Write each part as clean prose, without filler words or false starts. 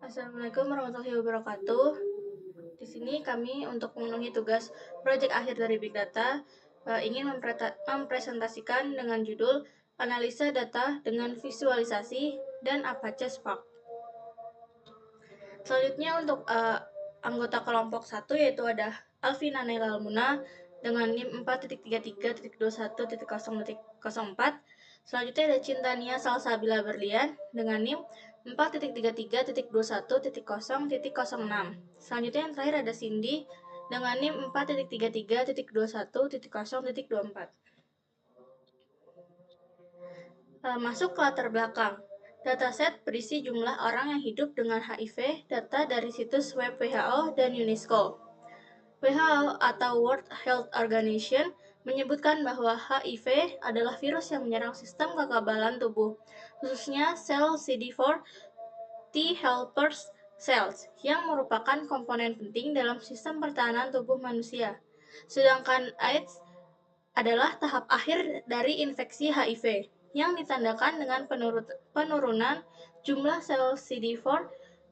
Assalamualaikum warahmatullahi wabarakatuh. Di sini kami untuk memenuhi tugas proyek akhir dari Big Data ingin mempresentasikan dengan judul Analisa Data dengan Visualisasi dan Apache Spark. Selanjutnya untuk anggota kelompok 1 yaitu ada Alvina Naila Almuna dengan NIM 4.3.21.0.04. Selanjutnya ada Cintania Salsabila Berlian dengan NIM 4.33.21.0.06. Selanjutnya yang terakhir ada Cindy dengan NIM 4.33.21.0.24. Masuk ke latar belakang. Dataset berisi jumlah orang yang hidup dengan HIV, data dari situs web WHO dan UNESCO. WHO atau World Health Organization menyebutkan bahwa HIV adalah virus yang menyerang sistem kekebalan tubuh, khususnya sel CD4 T helper cells, yang merupakan komponen penting dalam sistem pertahanan tubuh manusia. Sedangkan AIDS adalah tahap akhir dari infeksi HIV, yang ditandakan dengan penurunan jumlah sel CD4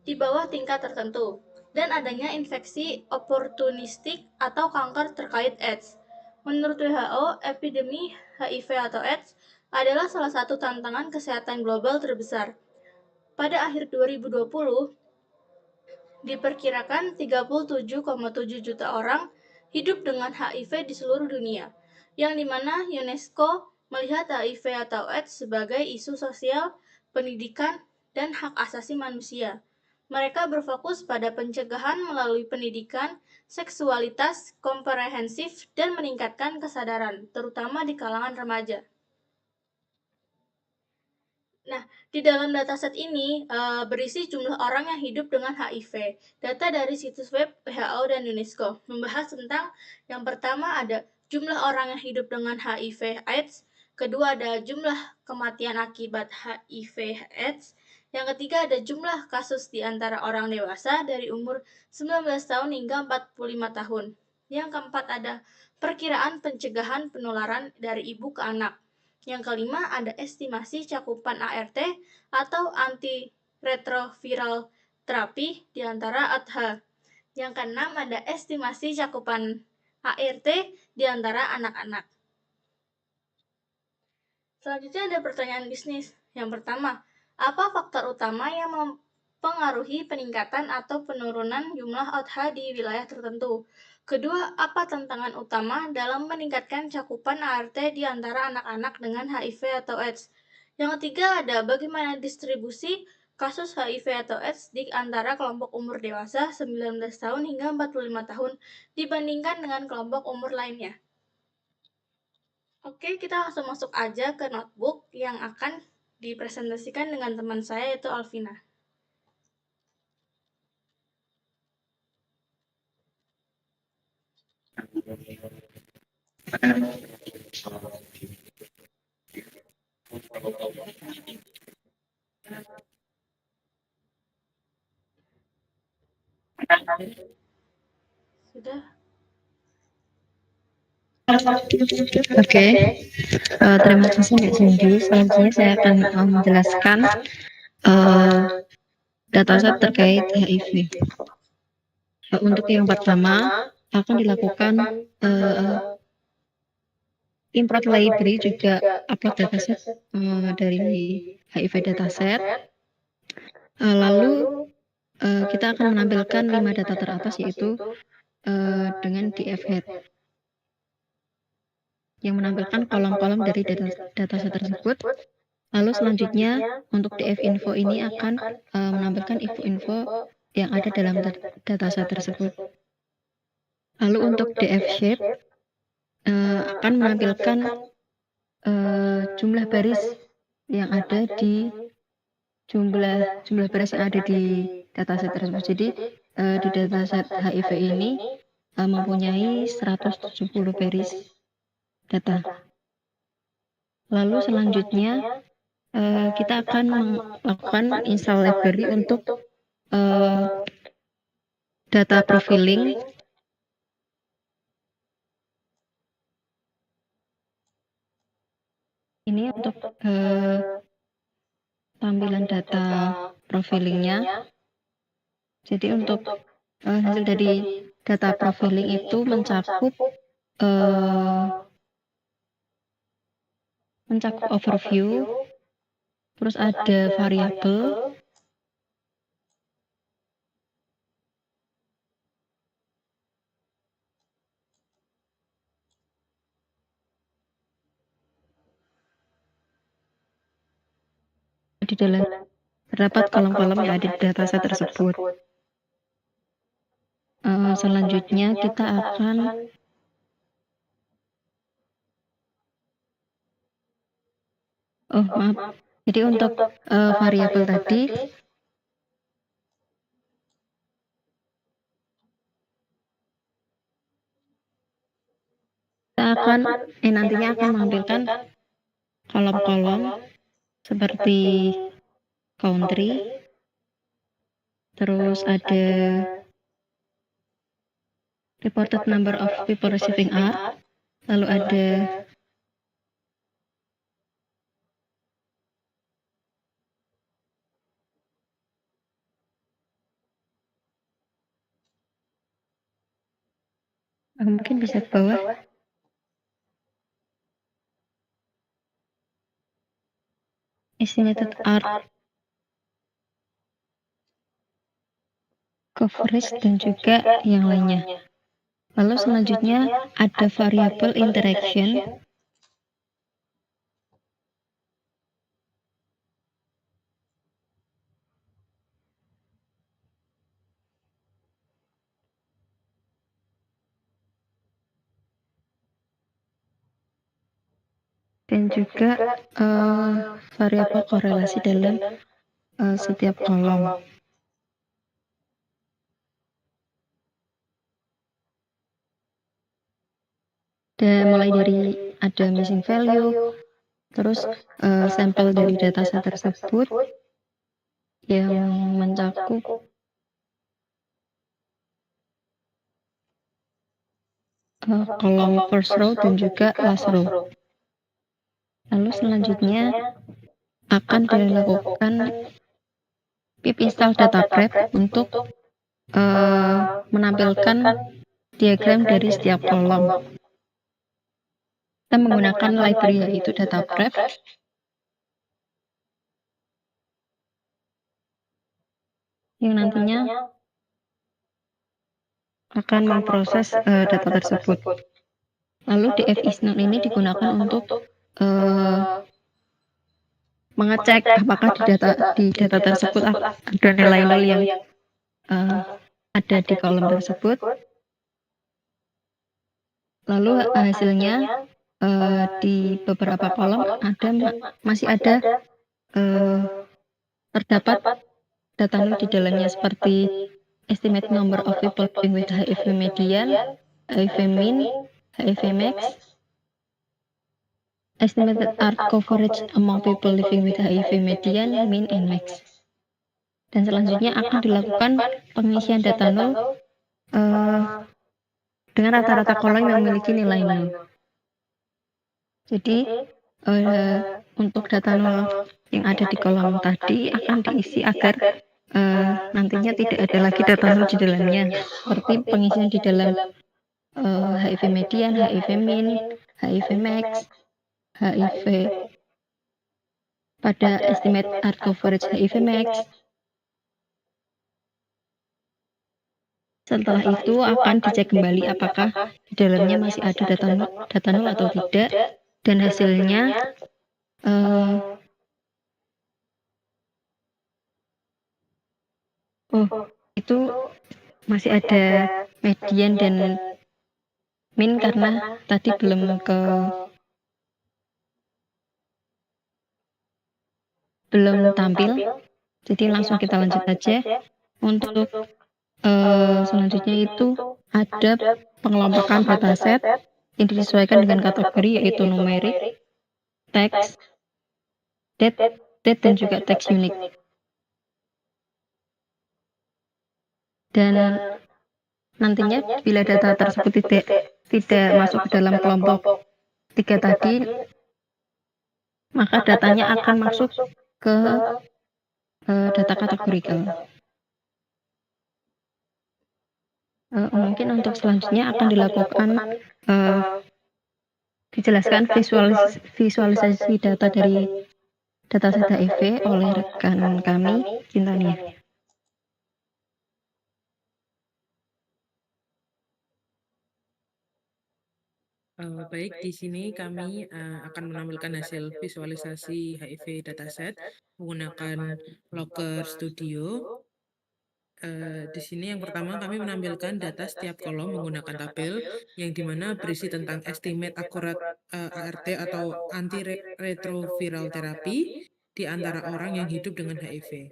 di bawah tingkat tertentu, dan adanya infeksi oportunistik atau kanker terkait AIDS. Menurut WHO, epidemi HIV atau AIDS adalah salah satu tantangan kesehatan global terbesar. Pada akhir 2020, diperkirakan 37,7 juta orang hidup dengan HIV di seluruh dunia, yang dimana UNESCO melihat HIV atau AIDS sebagai isu sosial, pendidikan, dan hak asasi manusia. Mereka berfokus pada pencegahan melalui pendidikan, seksualitas komprehensif, dan meningkatkan kesadaran, terutama di kalangan remaja. Nah, di dalam dataset ini berisi jumlah orang yang hidup dengan HIV. Data dari situs web WHO dan UNESCO membahas tentang yang pertama ada jumlah orang yang hidup dengan HIV/AIDS, kedua ada jumlah kematian akibat HIV/AIDS, yang ketiga ada jumlah kasus di antara orang dewasa dari umur 19 tahun hingga 45 tahun. Yang keempat ada perkiraan pencegahan penularan dari ibu ke anak. Yang kelima ada estimasi cakupan ART atau antiretroviral terapi di antara ATH. Yang keenam ada estimasi cakupan ART di antara anak-anak. Selanjutnya ada pertanyaan bisnis. Yang pertama, apa faktor utama yang mempengaruhi peningkatan atau penurunan jumlah ATH di wilayah tertentu? Kedua, apa tantangan utama dalam meningkatkan cakupan ART di antara anak-anak dengan HIV atau AIDS? Yang ketiga ada bagaimana distribusi kasus HIV atau AIDS di antara kelompok umur dewasa 19 tahun hingga 45 tahun dibandingkan dengan kelompok umur lainnya. Oke, kita langsung masuk aja ke notebook yang akan dipresentasikan dengan teman saya yaitu Alvina. Sudah? Oke, terima kasih Mbak Cindy. Selanjutnya saya akan menjelaskan dataset terkait HIV. Untuk yang pertama akan dilakukan import library juga upload dataset dari HIV dataset. Lalu kita akan menampilkan 5 data teratas yaitu dengan dfhead yang menampilkan kolom-kolom dari dataset tersebut. Lalu selanjutnya untuk dfinfo ini akan menampilkan info-info yang ada dalam dataset tersebut. Lalu untuk dfshape akan menampilkan jumlah baris yang ada di jumlah baris yang ada di dataset tersebut. Jadi di dataset HIV ini mempunyai 170 baris data. Lalu selanjutnya kita akan melakukan install library untuk data profiling. Ini untuk tampilan data profilingnya. Jadi untuk hasil dari data profiling itu mencakup overview, terus ada variabel, di dalam terdapat kolom-kolom yang ada di dataset tersebut. Selanjutnya kita akan jadi untuk variabel tadi nantinya akan menampilkan kolom-kolom seperti country, terus ada reported number of people receiving art, lalu ada mungkin bisa ke bawah. Estimated art coverage dan juga yang lainnya. Lalu selanjutnya ada variabel interaction. Dan juga variabel korelasi dalam setiap kolom. Dan mulai dari ada missing value, terus sampel dari dataset tersebut yang mencakup kolom first row dan juga last row. Lalu selanjutnya akan dilakukan pip install data prep untuk menampilkan diagram dari setiap kolom. Kita menggunakan library yaitu data prep yang nantinya akan memproses data tersebut. Lalu df-is0 ini digunakan untuk mengecek apakah di data tersebut ada nilai nol yang ada di kolom tersebut. Lalu hasilnya di beberapa kolom masih ada terdapat data nol di dalamnya seperti estimate number of people living with HIV median, HIV min, HIV max, estimated art coverage among people living with HIV median, min, and max. Dan selanjutnya akan dilakukan pengisian data nol dengan rata-rata kolom yang memiliki nilai nol. Jadi untuk data nol yang ada di kolom tadi akan diisi agar nantinya tidak ada lagi data nol di dalamnya, seperti pengisian di dalam HIV median, HIV min, HIV max, HIV pada estimate art coverage HIV max. Setelah itu akan dicek kembali apakah di dalamnya masih ada data nol atau tidak, dan hasilnya itu masih ada median dan min karena tadi belum tampil. Jadi langsung kita lanjut aja. Untuk selanjutnya itu ada pengelompokan dataset yang disesuaikan dengan kategori yaitu numerik, teks, date, dan juga teks unik. Dan nantinya bila data tersebut tidak masuk ke dalam kelompok 3 tadi, maka datanya akan masuk ke data kategorikal. Mungkin untuk selanjutnya akan dilakukan dijelaskan visualisasi data dari dataset HIV oleh rekan kami, Cintania. Baik, di sini kami akan menampilkan hasil visualisasi HIV dataset menggunakan Logger Studio. Di sini yang pertama kami menampilkan data setiap kolom menggunakan tabel yang dimana berisi tentang estimate akurat ART atau antiretroviral terapi di antara orang yang hidup dengan HIV.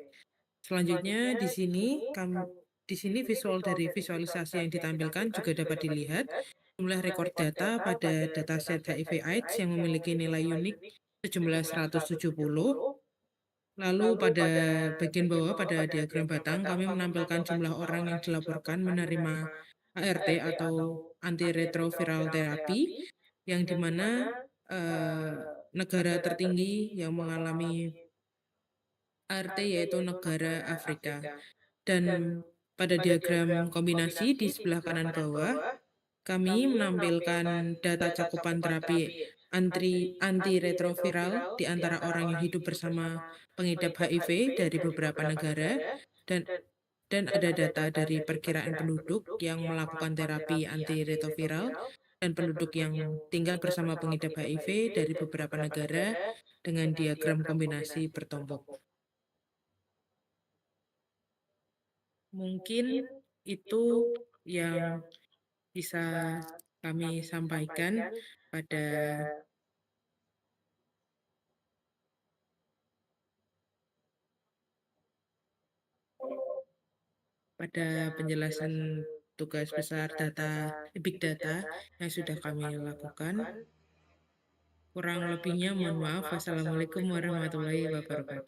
Selanjutnya di sini visual dari visualisasi yang ditampilkan juga dapat dilihat jumlah rekor data pada dataset HIV/AIDS yang memiliki nilai unik sejumlah 170. Lalu pada bagian bawah pada diagram batang kami menampilkan jumlah orang yang dilaporkan menerima ART atau antiretroviral terapi yang dimana negara tertinggi yang mengalami ART yaitu negara Afrika. Dan pada diagram kombinasi di sebelah kanan bawah, kami menampilkan data cakupan terapi antiretroviral di antara orang yang hidup bersama pengidap HIV dari beberapa negara dan ada data dari perkiraan penduduk yang melakukan terapi antiretroviral dan penduduk yang tinggal bersama pengidap HIV dari beberapa negara dengan diagram kombinasi bertombok. Mungkin itu yang bisa kami sampaikan pada penjelasan tugas besar big data yang sudah kami lakukan. Kurang lebihnya mohon maaf. Wassalamualaikum warahmatullahi wabarakatuh.